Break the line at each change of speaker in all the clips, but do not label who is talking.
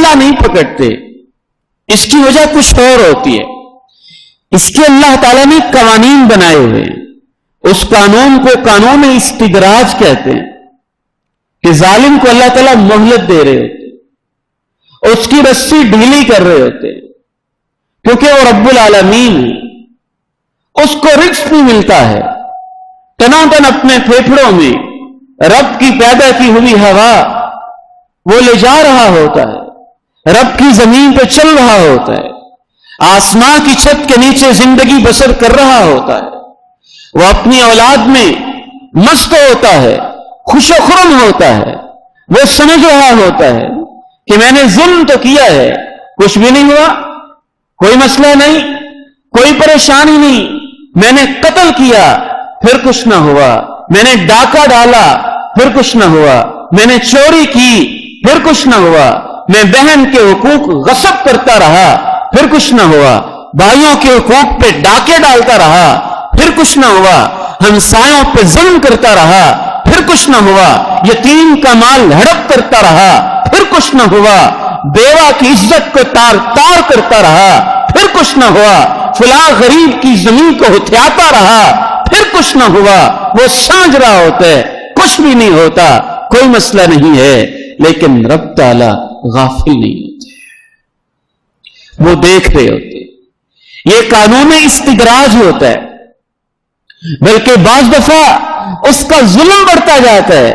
اللہ نہیں پکڑتے. اس کی وجہ کچھ اور ہوتی ہے. اس کے اللہ تعالیٰ نے قوانین بنائے ہوئے ہیں. اس قانون کو قانون استدراج کہتے ہیں کہ ظالم کو اللہ تعالیٰ مہلت دے رہے ہوتے ہیں, اس کی رسی ڈھیلی کر رہے ہوتے ہیں, کیونکہ وہ رب العالمین ہے. اس کو رزق نہیں ملتا ہے, تناتن اپنے پھیپھڑوں میں رب کی پیدا کی ہوئی ہوا وہ لے جا رہا ہوتا ہے, رب کی زمین پہ چل رہا ہوتا ہے, آسمان کی چھت کے نیچے زندگی بسر کر رہا ہوتا ہے. وہ اپنی اولاد میں مست ہوتا ہے, خوش و خرم ہوتا ہے. وہ سمجھ رہا ہوتا ہے کہ میں نے ظلم تو کیا ہے, کچھ بھی نہیں ہوا, کوئی مسئلہ نہیں, کوئی پریشانی نہیں. میں نے قتل کیا پھر کچھ نہ ہوا, میں نے ڈاکہ ڈالا پھر کچھ نہ ہوا, میں نے چوری کی پھر کچھ نہ ہوا, میں بہن کے حقوق غصب کرتا رہا پھر کچھ نہ ہوا, بھائیوں کے حقوق پہ ڈاکے ڈالتا رہا پھر کچھ نہ ہوا, ہمسایوں پہ ظلم کرتا رہا پھر کچھ نہ ہوا, یتیم کا مال ہڑپ کرتا رہا پھر کچھ نہ ہوا, بیوہ کی عزت کو تار تار کرتا رہا پھر کچھ نہ ہوا, فلاں غریب کی زمین کو ہتھیاتا رہا پھر کچھ نہ ہوا. وہ سمجھ رہا ہوتا ہے کچھ بھی نہیں ہوتا, کوئی مسئلہ نہیں ہے, لیکن رب تعالی غافل نہیں ہوتے, وہ دیکھ رہے ہوتے. یہ قانون استدراج ہوتا ہے, بلکہ بعض دفعہ اس کا ظلم بڑھتا جاتا ہے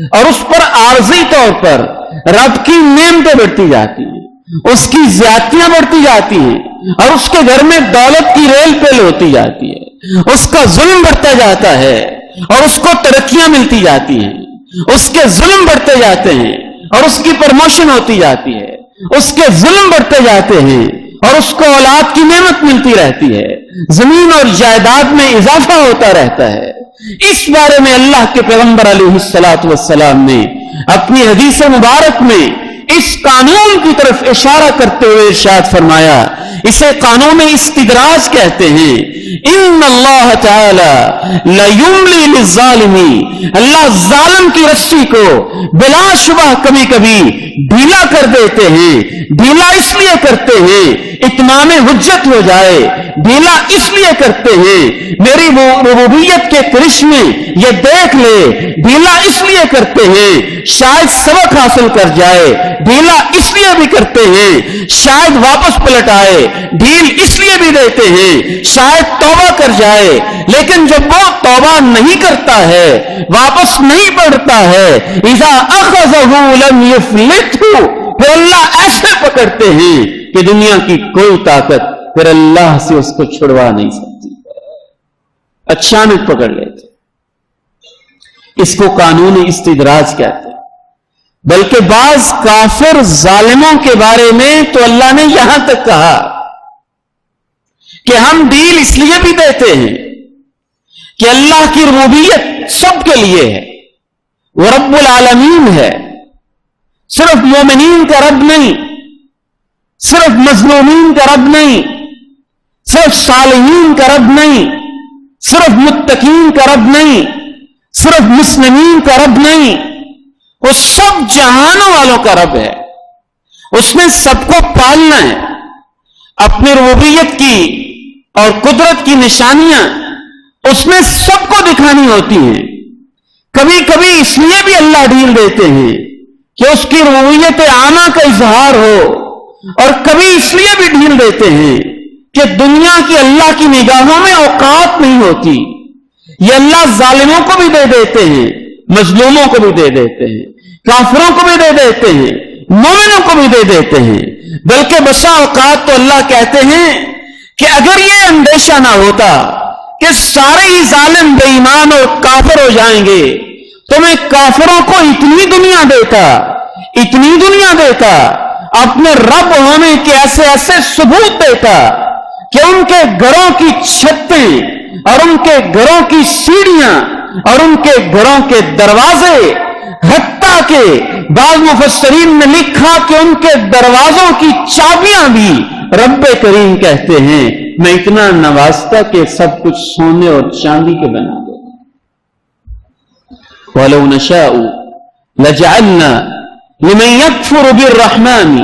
اور اس پر عارضی طور پر رب کی نعمتیں بڑھتی جاتی ہیں, اس کی زیادتیاں بڑھتی جاتی ہیں, اور اس کے گھر میں دولت کی ریل پیل ہوتی جاتی ہے. اس کا ظلم بڑھتا جاتا ہے اور اس کو ترقیاں ملتی جاتی ہیں, اس کے ظلم بڑھتے جاتے ہیں اور اس کی پروموشن ہوتی جاتی ہے, اس کے ظلم بڑھتے جاتے ہیں اور اس کو اولاد کی نعمت ملتی رہتی ہے, زمین اور جائیداد میں اضافہ ہوتا رہتا ہے. اس بارے میں اللہ کے پیغمبر علیہ الصلوۃ والسلام نے اپنی حدیث مبارک میں اس قانون کی طرف اشارہ کرتے ہوئے ارشاد فرمایا, اسے قانون استدراج کہتے ہیں. ان اللہ تعالی لیملی للظالم, اللہ ظالم کی رسی کو بلا شبہ کبھی کبھی ڈھیلا کر دیتے ہیں. ڈھیلا اس لیے کرتے ہیں اتمام حجت ہو جائے, ڈھیلا اس لیے کرتے ہیں میری ربوبیت کے کرشمے یہ دیکھ لے, ڈھیلا اس لیے کرتے ہیں شاید سبق حاصل کر جائے, ڈھیلا اس لیے بھی کرتے ہیں شاید واپس پلٹ آئے, ڈھیل اس لیے بھی دیتے ہیں شاید توبہ کر جائے. لیکن جب وہ توبہ نہیں کرتا ہے, واپس نہیں پڑتا ہے, اذا اخذہ لم یفلتہ, پھر اللہ ایسے پکڑتے ہیں کہ دنیا کی کوئی طاقت پھر اللہ سے اس کو چھڑوا نہیں سکتی, اچانک پکڑ لیتے. اس کو قانون استدراج کہتے ہیں. بلکہ بعض کافر ظالموں کے بارے میں تو اللہ نے یہاں تک کہا کہ ہم ڈیل اس لیے بھی دیتے ہیں کہ اللہ کی ربوبیت سب کے لیے ہے, وہ رب العالمین ہے, صرف مومنین کا رب نہیں, صرف مظلومین کا رب نہیں, صرف صالحین کا رب نہیں, صرف متقین کا رب نہیں, صرف مسلمین کا رب نہیں, وہ سب جہانوں والوں کا رب ہے. اس نے سب کو پالنا ہے. اپنی ربوبیت کی اور قدرت کی نشانیاں اس نے سب کو دکھانی ہوتی ہیں. کبھی کبھی اس لیے بھی اللہ ڈھیل دیتے ہیں کہ اس کی ربوبیت عامہ کا اظہار ہو, اور کبھی اس لیے بھی ڈھیل دیتے ہیں کہ دنیا کی اللہ کی نگاہوں میں اوقات نہیں ہوتی. یہ اللہ ظالموں کو بھی دے دیتے ہیں, مظلوموں کو بھی دے دیتے ہیں, کافروں کو بھی دے دیتے ہیں, مومنوں کو بھی دے دیتے ہیں. بلکہ بسا اوقات تو اللہ کہتے ہیں کہ اگر یہ اندیشہ نہ ہوتا کہ سارے ہی ظالم بے ایمان اور کافر ہو جائیں گے تو میں کافروں کو اتنی دنیا دیتا, اپنے رب ہونے کے ایسے ایسے ثبوت دیتا کہ ان کے گھروں کی چھتیں اور ان کے گھروں کی سیڑھیاں اور ان کے گھروں کے دروازے, حتیٰ کہ بعض مفسرین نے لکھا کہ ان کے دروازوں کی چابیاں بھی رب کریم کہتے ہیں میں اتنا نوازتا کہ سب کچھ سونے اور چاندی کے بنا دے. وَلَوْ نَشَاءُ لَجَعَلْنَا لِمَنْ يَكْفُرُ بِالرَّحْمَنِ